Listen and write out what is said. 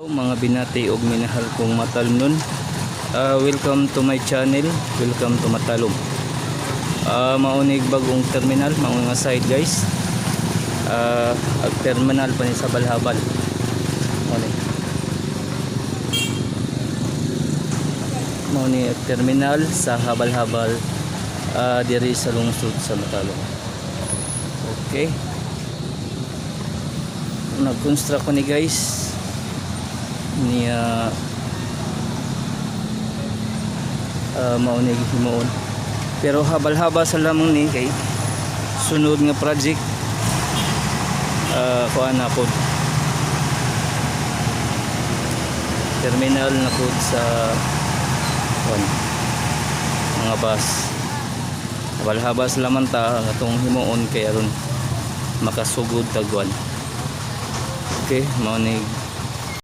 Mga binati og minahal kong matalon, welcome to my channel, welcome to Matalom. Maunig bagong terminal, mga side guys. Ag terminal pa ni sa Balhabal. Mauni ag terminal sa Habal-Habal, diri sa lungsod sa Matalom. Okay. Nag-construct ko ni guys niya maunig himuon, pero habal-haba sa lamang ni kay sunod nga project kuan na pod terminal na pod sa kuan mga bus. Habal-haba sa lamang ta atong himuon kay aron makasugod tagwan. Okay, maunig